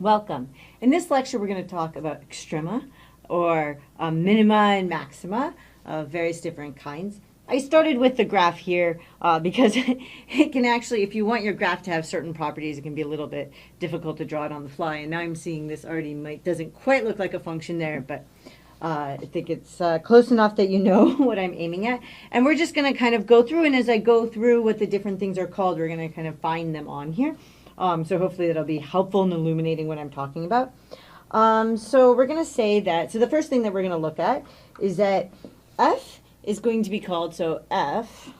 Welcome. In this lecture, we're going to talk about extrema, or minima and maxima, of various different kinds. I started with the graph here because it can actually, if you want your graph to have certain properties, it can be a little bit difficult to draw it on the fly. And now I'm seeing this already doesn't quite look like a function there, but I think it's close enough that you know what I'm aiming at. And we're just going to kind of go through, and as I go through what the different things are called, we're going to kind of find them on here. So hopefully that'll be helpful in illuminating what I'm talking about. So we're going to say that, so the first thing that we're going to look at is that f is going to be called, so f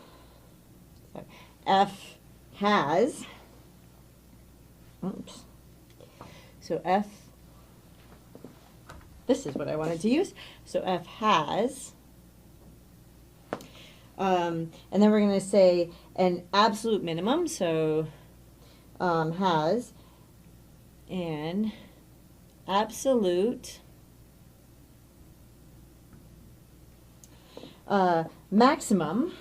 has, oops, so f, this is what I wanted to use, so f has, and then we're going to say an absolute minimum, so has an absolute maximum,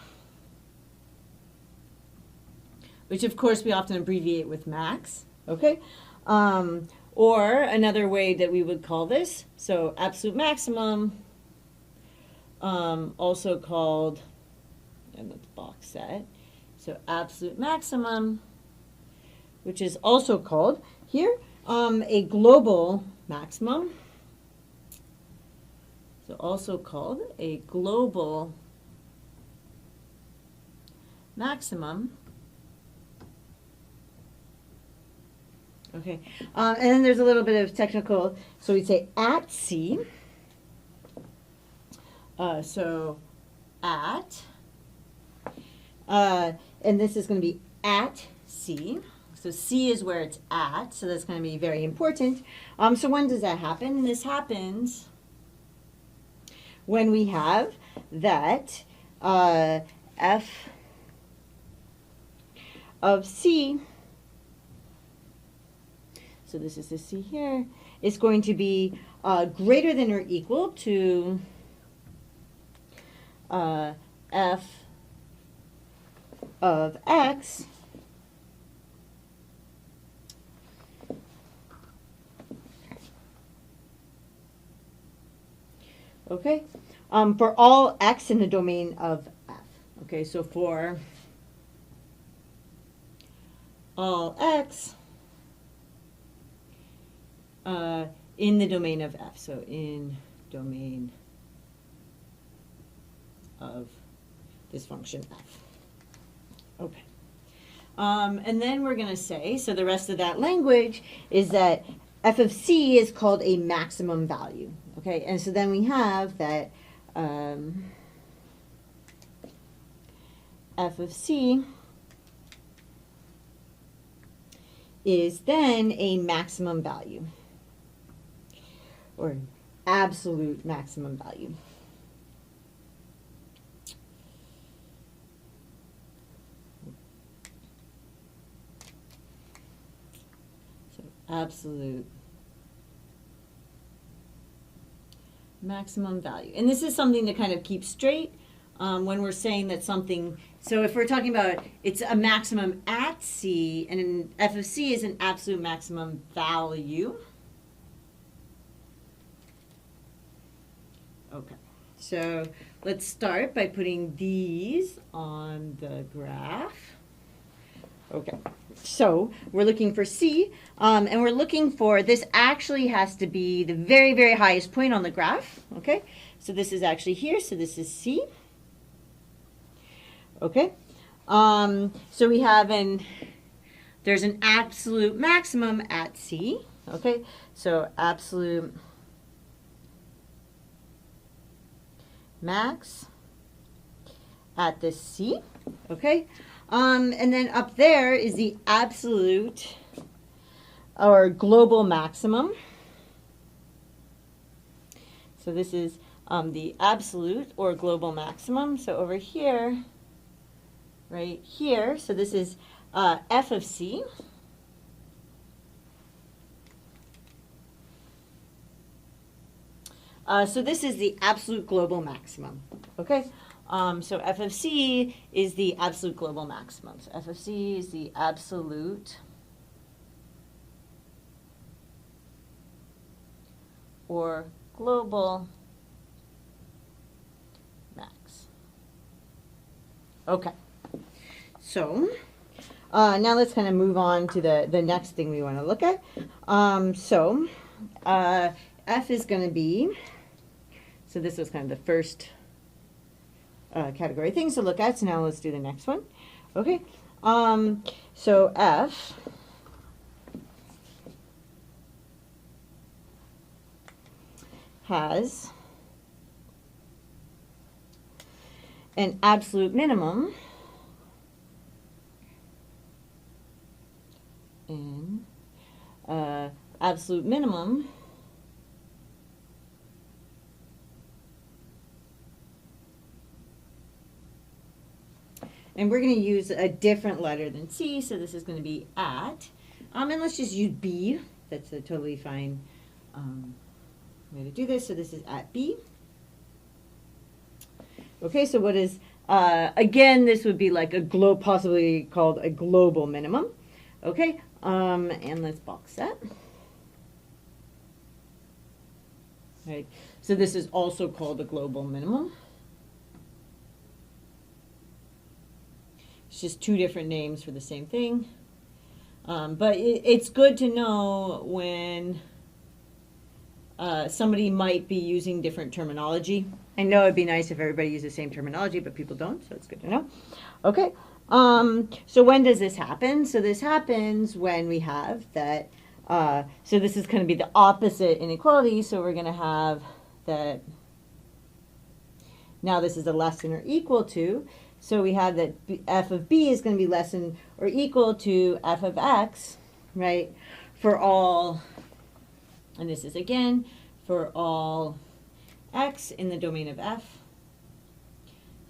which of course we often abbreviate with max, okay? Or another way that we would call this, so absolute maximum, also called, and that's box set, so absolute maximum, which is also called here a global maximum. So also called a global maximum. Okay, and then there's a little bit of technical, so we'd say at C. So at, and this is going to be at C. So C is where it's at, so that's going to be very important. So when does that happen? This happens when we have that f of C, so this is the C here, is going to be greater than or equal to f of x okay, for all x in the domain of f. Okay, so for all x in the domain of f, so in domain of this function f. Okay. And then we're going to say, so the rest of that language is that f of c is called a maximum value. Okay, and so then we have that f of c is then a maximum value, or absolute maximum value. So absolute maximum value. And this is something to kind of keep straight when we're saying that something, so if we're talking about it's a maximum at C, and an f of C is an absolute maximum value. Okay, so let's start by putting these on the graph. Okay, so we're looking for C, and we're looking for, this actually has to be the very, very highest point on the graph, okay? So this is actually here, so this is C, okay? So we have there's an absolute maximum at C, okay? So absolute max at this C, okay? And then up there is the absolute or global maximum. So this is the absolute or global maximum. So over here, right here, so this is f of C. So this is the absolute global maximum, okay? So f of c is the absolute global maximum. So f of c is the absolute or global max. Okay. So now let's kind of move on to the next thing we want to look at. F is going to be, so this was kind of the first category things to look at. So now let's do the next one. Okay. So F has an absolute minimum and absolute minimum and we're going to use a different letter than C, so this is going to be at. And let's just use B. That's a totally fine way to do this. So this is at B. Okay, so what is, again, this would be like a possibly called a global minimum. Okay, and let's box that. Right, so this is also called a global minimum. It's just two different names for the same thing. But it's good to know when somebody might be using different terminology. I know it'd be nice if everybody used the same terminology, but people don't, so it's good to know. Okay, so when does this happen? So this happens when we have that, so this is going to be the opposite inequality, so we're going to have that, now this is a less than or equal to, so we have that f of b is going to be less than or equal to f of x, right, for all, and this is again for all x in the domain of f.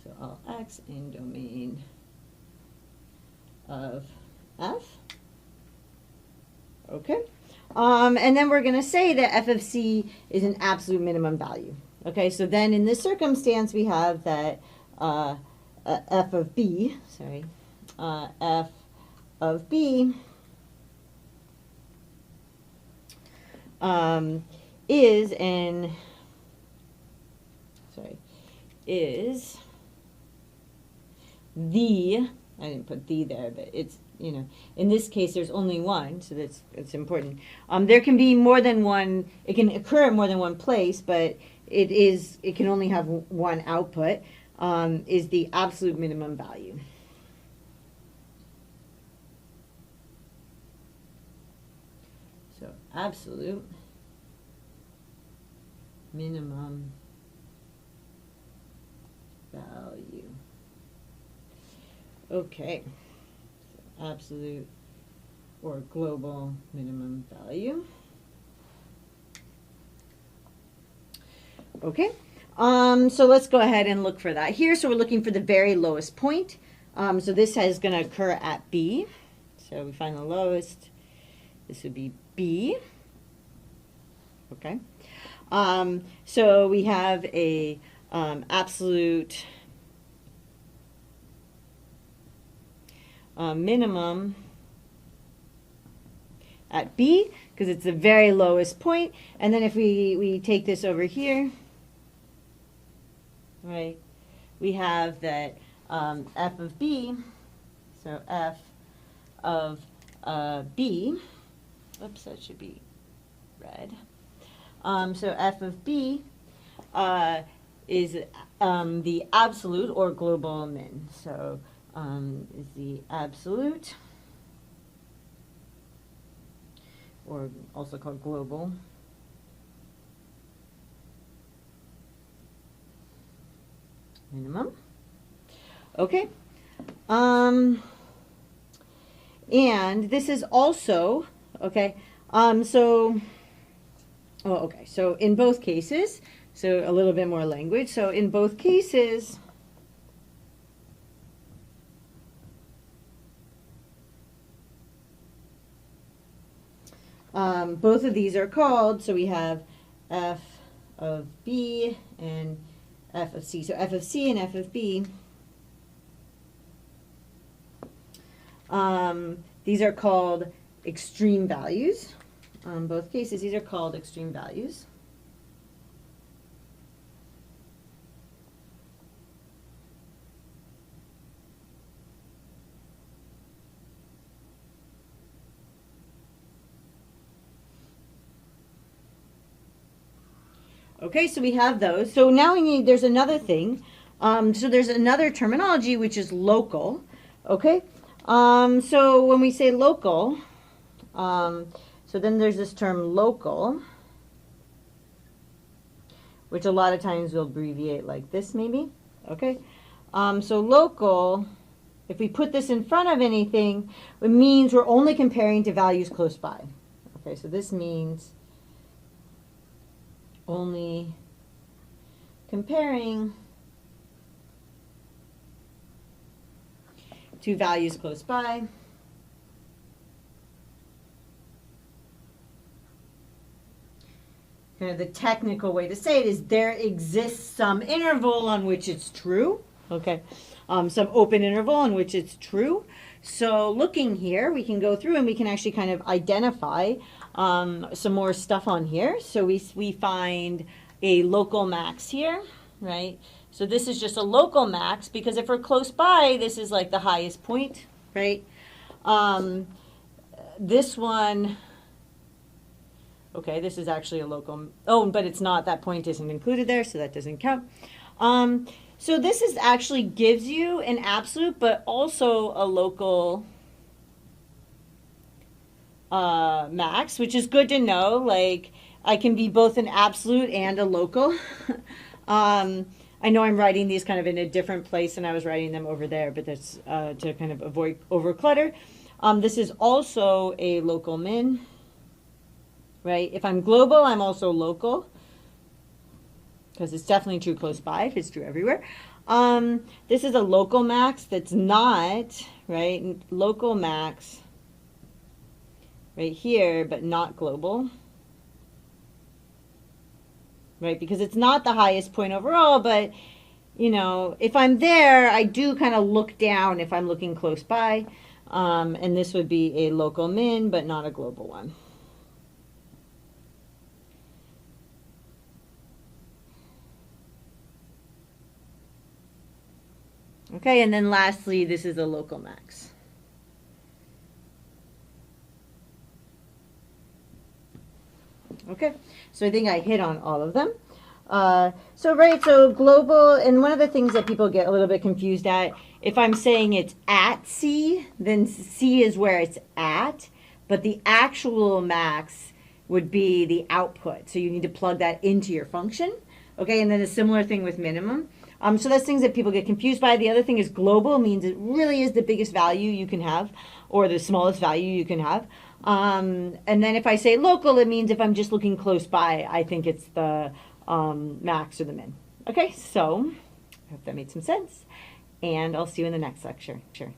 So all x in domain of f. Okay. And then we're going to say that f of c is an absolute minimum value. Okay, so then in this circumstance we have that f of b, f of b is the, I didn't put the there, but it's, you know, in this case there's only one, so it's important. There can be more than one, it can occur in more than one place, but it can only have one output, is the absolute minimum value. So absolute minimum value. Okay, so absolute or global minimum value. Okay, so let's go ahead and look for that here. So we're looking for the very lowest point. So this is going to occur at B. So we find the lowest. This would be B. Okay. So we have a absolute minimum at B, because it's the very lowest point. And then if we take this over here, right, we have that f of b, so f of b, oops, that should be red. So f of b is the absolute or global min. So is the absolute, or also called global, minimum. Okay. And this is also, okay, so in both cases, so a little bit more language. So in both cases, both of these are called, so we have f of b and f of c. So f of c and f of b, these are called extreme values. Both cases, these are called extreme values. Okay, so we have those. So now there's another thing. So there's another terminology which is local. Okay, so when we say local, so then there's this term local, which a lot of times we'll abbreviate like this maybe. Okay, so local, if we put this in front of anything, it means we're only comparing to values close by. Okay, so this means only comparing to values close by. Kind of the technical way to say it is there exists some interval on which it's true. Okay, some open interval on which it's true. So looking here, we can go through and we can actually kind of identify some more stuff on here. So we find a local max here, right? So this is just a local max because if we're close by, this is like the highest point, right? This one, okay, this is actually a local, oh, but it's not, that point isn't included there, so that doesn't count. So this is actually gives you an absolute, but also a local max, which is good to know. Like, I can be both an absolute and a local. I know I'm writing these kind of in a different place and I was writing them over there, but that's to kind of avoid over clutter. This is also a local min, right? If I'm global, I'm also local, because it's definitely true close by if it's true everywhere. This is a local max that's not, right? Local max right here, but not global. Right, because it's not the highest point overall, but, you know, if I'm there, I do kind of look down if I'm looking close by, and this would be a local min, but not a global one. Okay, and then lastly, this is a local max. Okay, so I think I hit on all of them. So global, and one of the things that people get a little bit confused at, if I'm saying it's at C, then C is where it's at, but the actual max would be the output. So you need to plug that into your function. Okay, and then a similar thing with minimum. So that's things that people get confused by. The other thing is global means it really is the biggest value you can have, or the smallest value you can have. And then if I say local, it means if I'm just looking close by, I think it's the max or the min. Okay, so I hope that made some sense, and I'll see you in the next lecture. Sure.